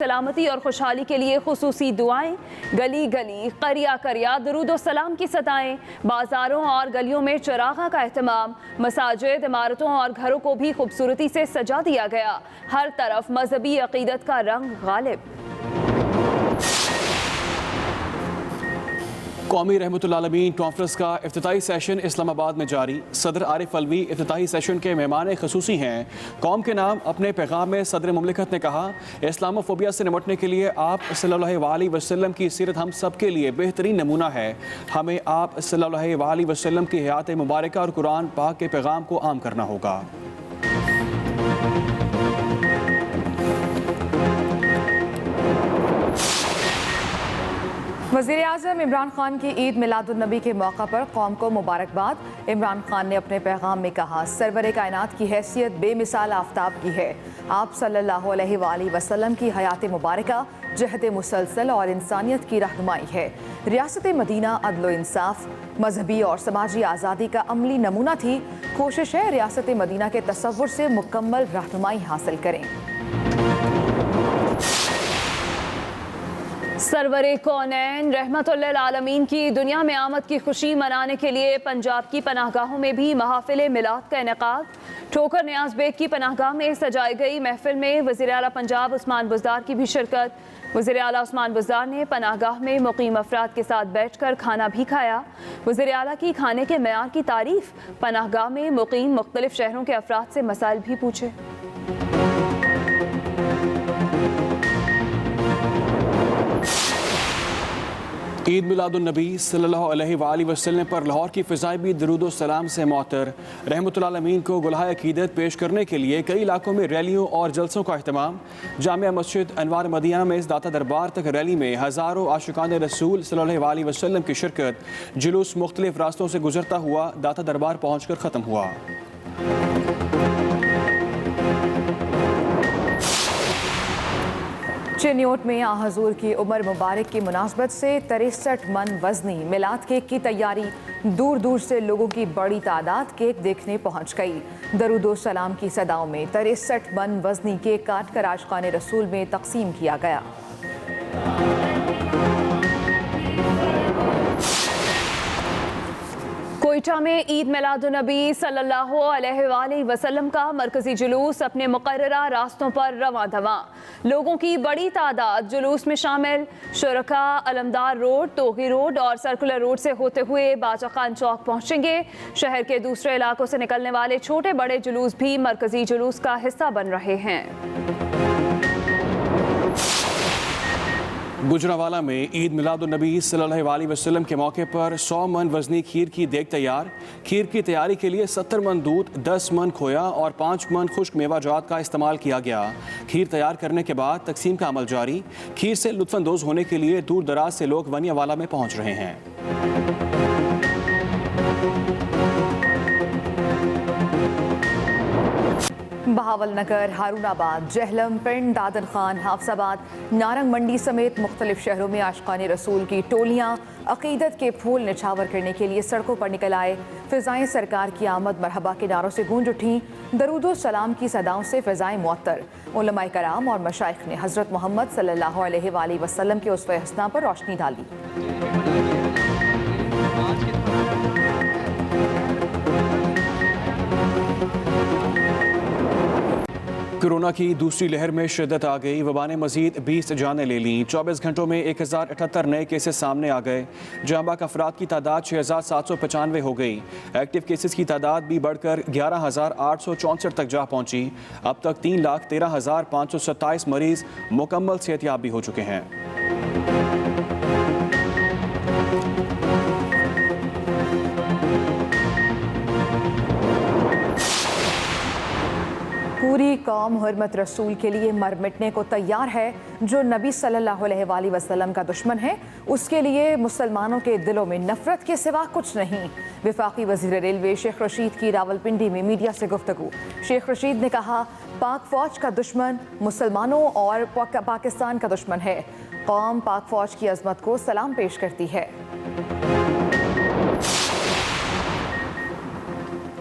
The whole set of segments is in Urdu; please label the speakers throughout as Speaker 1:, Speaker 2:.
Speaker 1: سلامتی اور خوشحالی کے لیے خصوصی دعائیں، گلی گلی قریہ قریہ درود و سلام کی صدائیں، بازاروں اور گلیوں میں چراغاں کا اہتمام، مساجد، عمارتوں اور گھروں کو بھی خوبصورتی سے سجا دیا گیا، ہر طرف مذہبی عقیدت کا رنگ غالب۔
Speaker 2: قومی رحمت العالمین کانفرنس کا افتتاحی سیشن اسلام آباد میں جاری۔ صدر عارف علوی افتتاحی سیشن کے مہمان خصوصی ہیں۔ قوم کے نام اپنے پیغام میں صدر مملکت نے کہا، اسلام فوبیا سے نمٹنے کے لیے آپ صلی اللہ علیہ وسلم کی سیرت ہم سب کے لیے بہترین نمونہ ہے۔ ہمیں آپ صلی اللہ علیہ وسلم کی حیات مبارکہ اور قرآن پاک کے پیغام کو عام کرنا ہوگا۔
Speaker 3: وزیر اعظم عمران خان کی عید میلاد النبی کے موقع پر قوم کو مبارکباد۔ عمران خان نے اپنے پیغام میں کہا، سرور کائنات کی حیثیت بے مثال آفتاب کی ہے۔ آپ صلی اللہ علیہ وآلہ وسلم کی حیات مبارکہ جہد مسلسل اور انسانیت کی رہنمائی ہے۔ ریاست مدینہ عدل و انصاف، مذہبی اور سماجی آزادی کا عملی نمونہ تھی۔ کوشش ہے ریاست مدینہ کے تصور سے مکمل رہنمائی حاصل کریں۔
Speaker 1: سرور کونین رحمت للعالمین کی دنیا میں آمد کی خوشی منانے کے لیے پنجاب کی پناہ گاہوں میں بھی محافل میلاد کا انعقاد۔ ٹھوکر نیاز بیگ کی پناہ گاہ میں سجائی گئی محفل میں وزیر اعلیٰ پنجاب عثمان بزدار کی بھی شرکت۔ وزیر اعلیٰ عثمان بزدار نے پناہ گاہ میں مقیم افراد کے ساتھ بیٹھ کر کھانا بھی کھایا۔ وزیر اعلیٰ کی کھانے کے معیار کی تعریف، پناہ گاہ میں مقیم مختلف شہروں کے افراد سے مسائل بھی پوچھے۔
Speaker 2: عید میلاد النبی صلی اللہ علیہ وآلہ وسلم پر لاہور کی فضائیں بھی درود و سلام سے معطر۔ رحمت العالمین کو گلہائے عقیدت پیش کرنے کے لیے کئی علاقوں میں ریلیوں اور جلسوں کا اہتمام۔ جامع مسجد انوار مدینہ میں اس داتا دربار تک ریلی میں ہزاروں عاشقان رسول صلی اللہ علیہ وسلم کی شرکت۔ جلوس مختلف راستوں سے گزرتا ہوا داتا دربار پہنچ کر ختم ہوا۔
Speaker 3: چنیوٹ میں آن حضور کی عمر مبارک کی مناسبت سے 63 من وزنی میلاد کیک کی تیاری۔ دور دور سے لوگوں کی بڑی تعداد کیک دیکھنے پہنچ گئی۔ درود و سلام کی صداؤں میں 63 من وزنی کیک کاٹ کر عاشقان رسول میں تقسیم کیا گیا۔
Speaker 1: کوئٹہ میں عید میلاد النبی صلی اللہ علیہ وآلہ وسلم کا مرکزی جلوس اپنے مقررہ راستوں پر رواں دواں۔ لوگوں کی بڑی تعداد جلوس میں شامل۔ شرکاء علمدار روڈ، توغی روڈ اور سرکولر روڈ سے ہوتے ہوئے باچا خان چوک پہنچیں گے۔ شہر کے دوسرے علاقوں سے نکلنے والے چھوٹے بڑے جلوس بھی مرکزی جلوس کا حصہ بن رہے ہیں۔
Speaker 2: گجرانوالہ میں عید میلاد النبی صلی اللہ علیہ وسلم کے موقع پر 100 من وزنی کھیر کی دیگ تیار۔ کھیر کی تیاری کے لیے 70 من دودھ، 10 من کھویا اور 5 من خشک میوہ جات کا استعمال کیا گیا۔ کھیر تیار کرنے کے بعد تقسیم کا عمل جاری۔ کھیر سے لطف اندوز ہونے کے لیے دور دراز سے لوگ ونیاوالہ میں پہنچ رہے ہیں۔
Speaker 3: بہاول نگر، ہارون آباد، جہلم، پنڈ، دادن خان، حافظ آباد، نارنگ منڈی سمیت مختلف شہروں میں عاشقان رسول کی ٹولیاں عقیدت کے پھول نچھاور کرنے کے لیے سڑکوں پر نکل آئے۔ فضائیں سرکار کی آمد مرحبا کے نعروں سے گونج اٹھیں۔ درود و سلام کی صداؤں سے فضائیں معطر۔ علماء کرام اور مشائخ نے حضرت محمد صلی اللہ علیہ وآلہ وسلم کے اسوہ حسنہ پر روشنی ڈالی۔
Speaker 2: کورونا کی دوسری لہر میں شدت آ گئی۔ وبا نے مزید 20 جانیں لے لیں۔ 24 گھنٹوں میں 1078 نئے کیسز سامنے آ گئے۔ جہاں باق افراد کی تعداد 6795 ہو گئی۔ ایکٹیو کیسز کی تعداد بھی بڑھ کر 11864 تک جا پہنچی۔ اب تک 3,13,527 مریض مکمل صحت یاب بھی ہو چکے ہیں۔
Speaker 3: پوری قوم حرمت رسول کے لیے مر مٹنے کو تیار ہے۔ جو نبی صلی اللہ علیہ وآلہ وسلم کا دشمن ہے، اس کے لیے مسلمانوں کے دلوں میں نفرت کے سوا کچھ نہیں۔ وفاقی وزیر ریلوے شیخ رشید کی راولپنڈی میں میڈیا سے گفتگو۔ شیخ رشید نے کہا، پاک فوج کا دشمن مسلمانوں اور پاکستان کا دشمن ہے۔ قوم پاک فوج کی عظمت کو سلام پیش کرتی ہے۔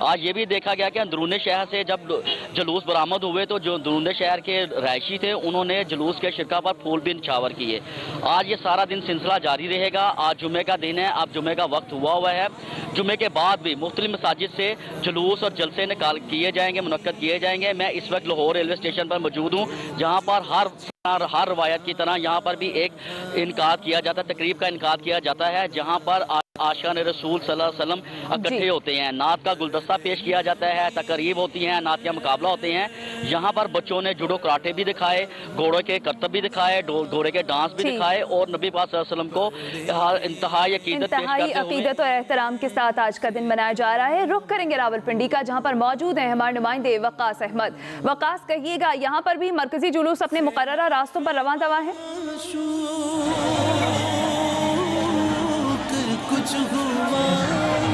Speaker 4: آج یہ بھی دیکھا گیا کہ اندرون شہر سے جب جلوس برآمد ہوئے تو جو اندرون شہر کے رہائشی تھے انہوں نے جلوس کے شرکا پر پھول بھی نچھاور کیے۔ آج یہ سارا دن سلسلہ جاری رہے گا۔ آج جمعے کا دن ہے، اب جمعے کا وقت ہوا ہے۔ جمعے کے بعد بھی مختلف مساجد سے جلوس اور جلسے کیے جائیں گے، منعقد کیے جائیں گے۔ میں اس وقت لاہور ریلوے اسٹیشن پر موجود ہوں، جہاں پر ہر روایت کی طرح یہاں پر بھی ایک انعقاد کیا جاتا ہے، تقریب کا انعقاد کیا جاتا ہے، جہاں پر عاشقان رسول صلی اللہ علیہ وسلم اکٹھے ہوتے ہیں۔ نعت کا گلدستہ پیش کیا جاتا ہے، تقریب ہوتی ہیں، نعت کا مقابلہ ہوتے ہیں۔ یہاں پر بچوں نے جوڈو کراٹے بھی دکھائے، گھوڑے کے کرتب بھی دکھائے، گھوڑے کے ڈانس بھی دکھائے، اور نبی پاک صلی اللہ علیہ وسلم کو انتہائی
Speaker 1: عقیدت اور احترام کے ساتھ آج کا دن منایا جا رہا ہے۔ رخ کریں گے راولپنڈی کا، جہاں پر موجود ہیں ہمارے نمائندے وقاص احمد۔ وقاص، کہیے گا یہاں پر بھی مرکزی جلوس اپنے مقررہ راستوں پر رواں دوا ہے؟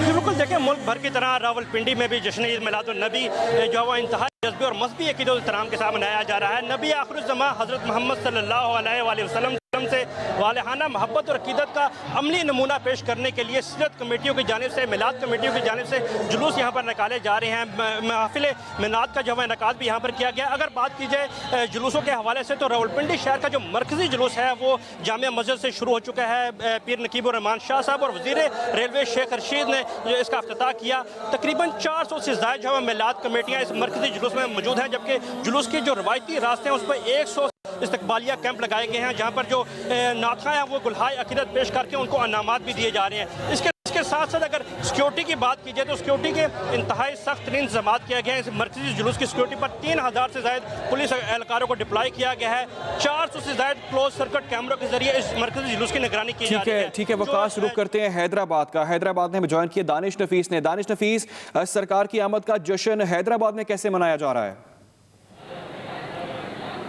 Speaker 5: بالکل، دیکھیں ملک بھر کی طرح راولپنڈی میں بھی جشن عید میلاد النبی جو ہے وہ انتہائی جذبے اور مذہبی عقیدت و احترام کے ساتھ منایا جا رہا ہے۔ نبی آخر الزماں حضرت محمد صلی اللہ علیہ وآلہ وسلم سے والہانہ محبت اور عقیدت کا عملی نمونہ پیش کرنے کے لیے سیرت کمیٹیوں کی جانب سے، میلاد کمیٹیوں کی جانب سے جلوس یہاں پر نکالے جا رہے ہیں۔ محفل میلاد کا جو ہے انعقاد بھی یہاں پر کیا گیا۔ اگر بات کی جائے جلوسوں کے حوالے سے تو راولپنڈی شہر کا جو مرکزی جلوس ہے وہ جامعہ مسجد سے شروع ہو چکا ہے۔ پیر نقیب الرحمان شاہ صاحب اور وزیر ریلوے شیخ رشید نے جو اس کا افتتاح کیا۔ تقریباً 400 سے زائد جو ہے میلاد کمیٹیاں اس مرکزی جلوس میں موجود ہیں، جبکہ جلوس کے جو روایتی راستے ہیں اس پر 100 استقبالیہ کیمپ لگائے گئے ہیں، جہاں پر جو نعتخواں ہیں وہ گلہائے عقیدت پیش کر کے ان کو انعامات بھی دیے جا رہے ہیں۔ اس کے ساتھ ساتھ اگر سیکیورٹی کی بات کی جائے تو سیکیورٹی کے انتہائی سخت ترین انتظامات کیا گئے ہیں۔ اس مرکزی جلوس کی سیکیورٹی پر 3000 سے زائد پولیس اہلکاروں کو ڈپلائی کیا گیا ہے۔ 400 سے زائد کلوز سرکٹ کیمروں کے ذریعے اس مرکزی جلوس کی نگرانی کی جا رہی ہے۔
Speaker 2: ٹھیک ہے وقاص، رخ کرتے ہیں حیدرآباد کا۔ حیدرآباد نے جوائن کیا دانش نفیس نے۔ دانش نفیس، سرکار کی آمد کا جشن حیدرآباد میں کیسے منایا جا رہا ہے؟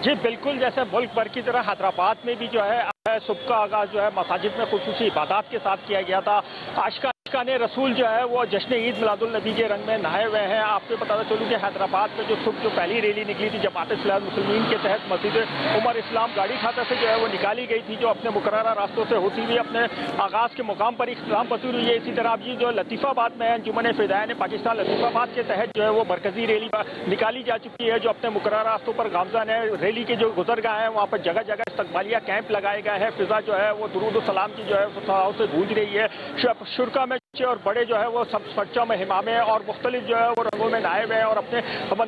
Speaker 6: جی بالکل، جیسے ملک بھر کی طرح حیدرآباد میں بھی جو ہے صبح کا آغاز جو ہے مساجد میں خصوصی عبادات کے ساتھ کیا گیا تھا۔ عاشقان رسول جو ہے وہ جشن عید میلاد النبی کے رنگ میں نہائے ہوئے ہیں۔ آپ کو بتانا چلوں کہ حیدرآباد میں جو صبح جو پہلی ریلی نکلی تھی جماعت اصلاح المسلمین کے تحت مسجد عمر اسلام گاڑی کھاتا سے جو ہے وہ نکالی گئی تھی، جو اپنے مقررہ راستوں سے ہوتی ہوئی اپنے آغاز کے مقام پر اختتام پذیر ہوئی ہے۔ اسی طرح اب یہ جو لطیف آباد میں انجمن فدائین پاکستان لطیف آباد کے تحت جو ہے وہ مرکزی ریلی نکالی جا چکی ہے، جو اپنے مقررہ راستوں پر گامزن ہے۔ ریلی کے جو گزرگاہ ہیں وہاں پر جگہ جگہ استقبالیہ کیمپ لگائے گئے ہیں۔ فضا جو ہے وہ درود و سلام کی جو ہے فضاؤں سے گونج رہی ہے۔ شرکا میں اور بڑے جو ہے وہ سب سچوں میں ہمامے اور مختلف جو ہے وہ رنگوں میں نہائے ہوئے ہیں اور اپنے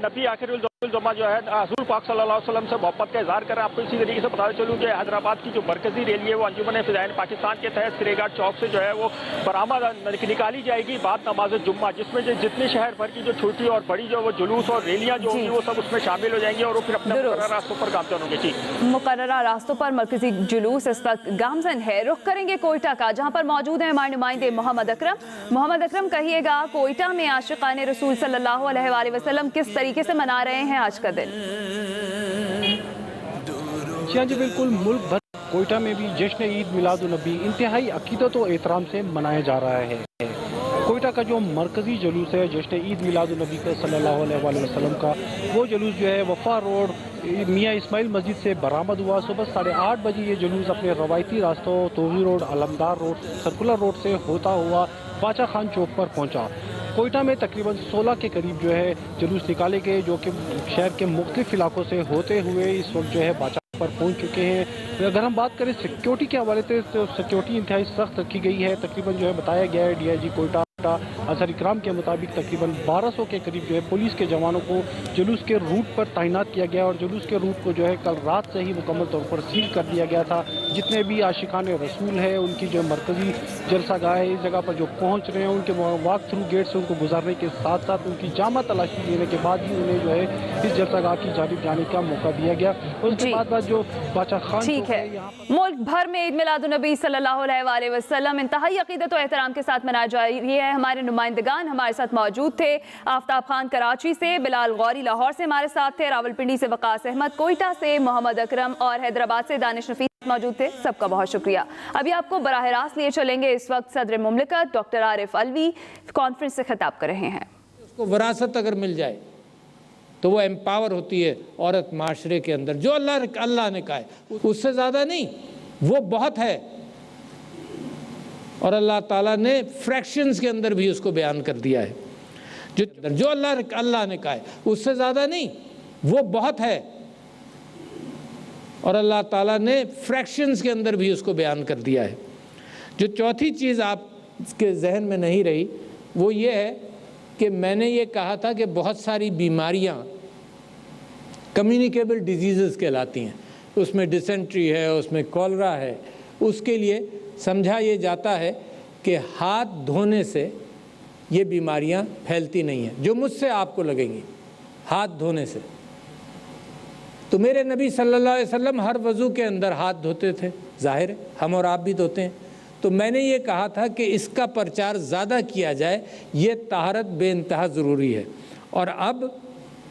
Speaker 6: نبی آخر الزماں جو ہے حضور پاک صلی اللہ علیہ وسلم سے محبت کا اظہار کر رہے ہیں۔ آپ کو اسی طریقے سے بتا چلوں کہ حیدرآباد کی جو مرکزی ریلی ہے وہ انجمن فدائین پاکستان کے تحت سرے گھاٹ چوک سے جو ہے وہ برآمد نکالی جائے گی بعد نماز جمعہ، جس میں جتنے شہر بھر کی جو چھوٹی اور بڑی جو وہ جلوس اور ریلیاں جو ہوگی وہ سب اس میں شامل ہو جائیں گی اور وہ پھر اپنے مقررہ راستوں پر گامزن ہوں گے۔ جی
Speaker 1: مقررہ راستوں پر مرکزی جلوس اس وقت گامزن ہے۔ رخ کریں گے کوئٹہ کا، جہاں پر موجود ہیں ہمارے نمائندے محمد اکرم۔ محمد اکرم، کہیے گا کوئٹہ میں عاشقان رسول صلی اللہ علیہ وآلہ وسلم کس طریقے سے منا رہے ہیں آج کا دن؟
Speaker 7: جی بالکل، ملک بھر کوئٹہ میں بھی جشن عید میلاد النبی انتہائی عقیدت و احترام سے منایا جا رہا ہے۔ کوئٹہ کا جو مرکزی جلوس ہے جشن عید میلاد النبی کا صلی اللہ علیہ وآلہ وسلم کا، وہ جلوس جو ہے وفا روڈ میاں اسماعیل مسجد سے برآمد ہوا۔ صبح 8:30 بجے یہ جلوس اپنے روایتی راستوں توحید روڈ، علمدار روڈ، سرکولر روڈ سے ہوتا ہوا باچا خان چوک پر پہنچا۔ کوئٹہ میں تقریباً 16 کے قریب جو ہے جلوس نکالے گئے، جو کہ شہر کے مختلف علاقوں سے ہوتے ہوئے اس وقت جو ہے باچا پر پہنچ چکے ہیں۔ اگر ہم بات کریں سیکیورٹی کے حوالے سے تو سیکیورٹی انتہائی سخت رکھی گئی ہے۔ تقریباً جو ہے بتایا گیا ہے ڈی آئی جی کوئٹہ اظہر اکرام کے مطابق تقریباً 1200 کے قریب جو ہے پولیس کے جوانوں کو جلوس کے روٹ پر تعینات کیا گیا اور جلوس کے روٹ کو جو ہے کل رات سے ہی مکمل طور پر سیل کر دیا گیا تھا۔ جتنے بھی عاشقان رسول ہیں ان کی جو مرکزی جلسہ گاہ ہے اس جگہ پر جو پہنچ رہے ہیں ان کے واک تھرو گیٹ سے ان کو گزارنے کے ساتھ ساتھ ان کی جامع تلاشی لینے کے بعد ہی انہیں جو ہے اس جلسہ گاہ کی جانب جانے کا موقع دیا گیا۔ اس کے بعد جو باچا خان
Speaker 1: ٹھیک ہے، ملک بھر میں عید میلاد النبی صلی اللہ علیہ وآلہ وسلم انتہائی عقیدت و احترام کے ساتھ منایا جا رہی ہے۔ ہمارے نمائندگان ہمارے ساتھ موجود تھے، آفتاب خان کراچی سے، بلال غوری لاہور سے ہمارے ساتھ تھے، راولپنڈی سے وقاص احمد، کوئٹہ سے محمد اکرم اور حیدرآباد سے دانش نفیس موجود تھے۔ سب کا بہت شکریہ۔ ابھی آپ کو براہ راست لیے چلیں گے، اس وقت صدر مملکت ڈاکٹر عارف علوی کانفرنس سے خطاب کر رہے ہیں۔
Speaker 8: اس کو وراثت اگر مل جائے تو وہ امپاور ہوتی ہے عورت معاشرے کے اندر، جو اللہ نے کہا ہے اس سے زیادہ نہیں، وہ بہت ہے، اور اللہ تعالیٰ نے فریکشنز کے اندر بھی اس کو بیان کر دیا ہے۔ جو اللہ نے کہا ہے اس سے زیادہ نہیں، وہ بہت ہے، اور اللہ تعالیٰ نے فریکشنز کے اندر بھی اس کو بیان کر دیا ہے۔ جو چوتھی چیز آپ کے ذہن میں نہیں رہی وہ یہ ہے کہ میں نے یہ کہا تھا کہ بہت ساری بیماریاں کمیونیکیبل ڈیزیزز کہلاتی ہیں، اس میں ڈسینٹری ہے، اس میں کولرا ہے، اس کے لیے سمجھا یہ جاتا ہے کہ ہاتھ دھونے سے یہ بیماریاں پھیلتی نہیں ہیں، جو مجھ سے آپ کو لگیں گی ہاتھ دھونے سے۔ تو میرے نبی صلی اللہ علیہ وسلم ہر وضو کے اندر ہاتھ دھوتے تھے، ظاہر ہے ہم اور آپ بھی دھوتے ہیں۔ تو میں نے یہ کہا تھا کہ اس کا پرچار زیادہ کیا جائے، یہ طہارت بے انتہا ضروری ہے۔ اور اب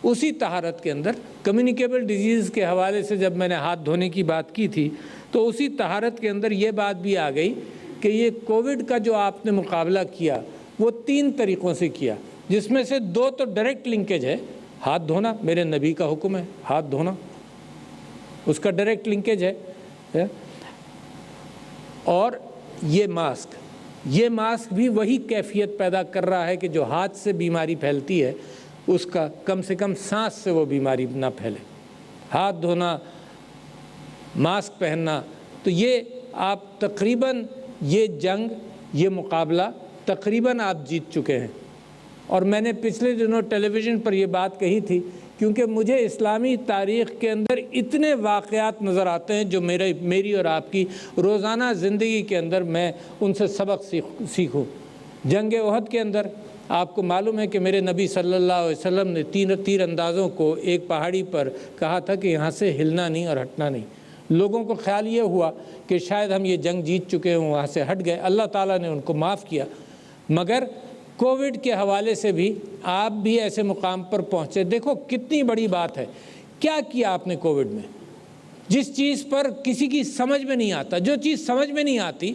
Speaker 8: اسی طہارت کے اندر کمیونیکیبل ڈیزیز کے حوالے سے جب میں نے ہاتھ دھونے کی بات کی تھی تو اسی طہارت کے اندر یہ بات بھی آ گئی کہ یہ کووڈ کا جو آپ نے مقابلہ کیا وہ 3 طریقوں سے کیا، جس میں سے 2 تو ڈائریکٹ لنکیج ہے، ہاتھ دھونا میرے نبی کا حکم ہے، ہاتھ دھونا اس کا ڈائریکٹ لنکیج ہے، اور یہ ماسک بھی وہی کیفیت پیدا کر رہا ہے کہ جو ہاتھ سے بیماری پھیلتی ہے اس کا کم سے کم سانس سے وہ بیماری نہ پھیلے۔ ہاتھ دھونا، ماسک پہننا، تو یہ آپ تقریباً یہ جنگ، یہ مقابلہ تقریباً آپ جیت چکے ہیں۔ اور میں نے پچھلے دنوں ٹیلی ویژن پر یہ بات کہی تھی کیونکہ مجھے اسلامی تاریخ کے اندر اتنے واقعات نظر آتے ہیں جو میری اور آپ کی روزانہ زندگی کے اندر میں ان سے سبق سیکھوں۔ جنگ احد کے اندر آپ کو معلوم ہے کہ میرے نبی صلی اللہ علیہ وسلم نے تیر اندازوں کو ایک پہاڑی پر کہا تھا کہ یہاں سے ہلنا نہیں اور ہٹنا نہیں۔ لوگوں کو خیال یہ ہوا کہ شاید ہم یہ جنگ جیت چکے ہوں، وہاں سے ہٹ گئے، اللہ تعالیٰ نے ان کو معاف کیا۔ مگر کووڈ کے حوالے سے بھی آپ بھی ایسے مقام پر پہنچے، دیکھو کتنی بڑی بات ہے، کیا کیا آپ نے کووڈ میں؟ جس چیز پر کسی کی سمجھ میں نہیں آتا، جو چیز سمجھ میں نہیں آتی،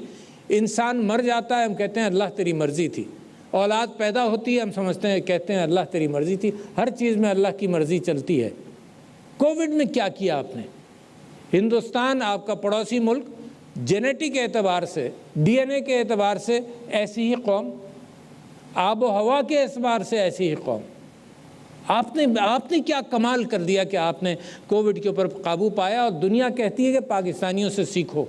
Speaker 8: انسان مر جاتا ہے ہم کہتے ہیں اللہ تیری مرضی تھی، اولاد پیدا ہوتی ہے ہم سمجھتے ہیں کہتے ہیں اللہ تیری مرضی تھی، ہر چیز میں اللہ کی مرضی چلتی ہے۔ کووڈ میں کیا کیا آپ نے؟ ہندوستان آپ کا پڑوسی ملک، جینیٹک اعتبار سے، ڈی این اے کے اعتبار سے ایسی ہی قوم، آب و ہوا کے اعتبار سے ایسی ہی قوم، آپ نے کیا کمال کر دیا کہ آپ نے کووڈ کے اوپر قابو پایا، اور دنیا کہتی ہے کہ پاکستانیوں سے سیکھو۔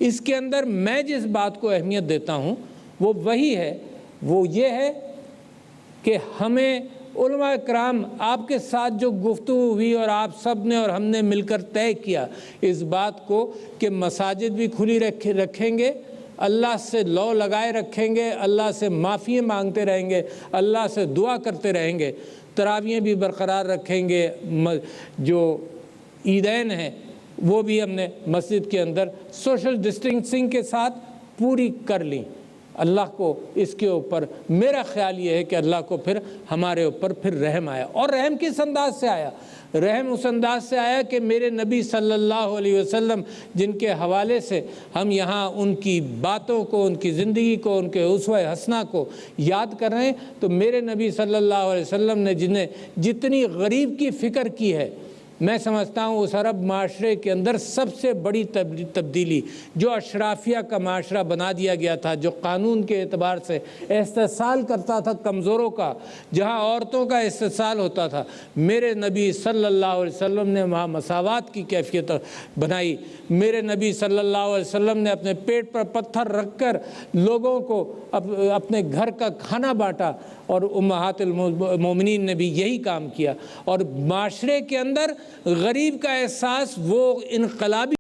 Speaker 8: اس کے اندر میں جس بات کو اہمیت دیتا ہوں وہ وہی ہے، وہ یہ ہے کہ ہمیں علماء کرام آپ کے ساتھ جو گفتگو ہوئی اور آپ سب نے اور ہم نے مل کر طے کیا اس بات کو کہ مساجد بھی کھلی رکھیں گے، اللہ سے لو لگائے رکھیں گے، اللہ سے معافی مانگتے رہیں گے، اللہ سے دعا کرتے رہیں گے، تراویحیں بھی برقرار رکھیں گے، جو عیدین ہیں وہ بھی ہم نے مسجد کے اندر سوشل ڈسٹینسنگ کے ساتھ پوری کر لیں۔ اللہ کو اس کے اوپر میرا خیال یہ ہے کہ اللہ کو پھر ہمارے اوپر پھر رحم آیا، اور رحم کس انداز سے آیا؟ رحم اس انداز سے آیا کہ میرے نبی صلی اللہ علیہ وسلم جن کے حوالے سے ہم یہاں ان کی باتوں کو، ان کی زندگی کو، ان کے اسوہ حسنہ کو یاد کر رہے ہیں، تو میرے نبی صلی اللہ علیہ وسلم نے جنہیں جتنی غریب کی فکر کی ہے، میں سمجھتا ہوں اس عرب معاشرے کے اندر سب سے بڑی تبدیلی جو اشرافیہ کا معاشرہ بنا دیا گیا تھا، جو قانون کے اعتبار سے استحصال کرتا تھا کمزوروں کا، جہاں عورتوں کا استحصال ہوتا تھا، میرے نبی صلی اللہ علیہ وسلم نے وہاں مساوات کی کیفیت بنائی۔ میرے نبی صلی اللہ علیہ وسلم نے اپنے پیٹ پر پتھر رکھ کر لوگوں کو اپنے گھر کا کھانا بانٹا، اور امہات المومنین نے بھی یہی کام کیا، اور معاشرے کے اندر غریب کا احساس وہ انقلابی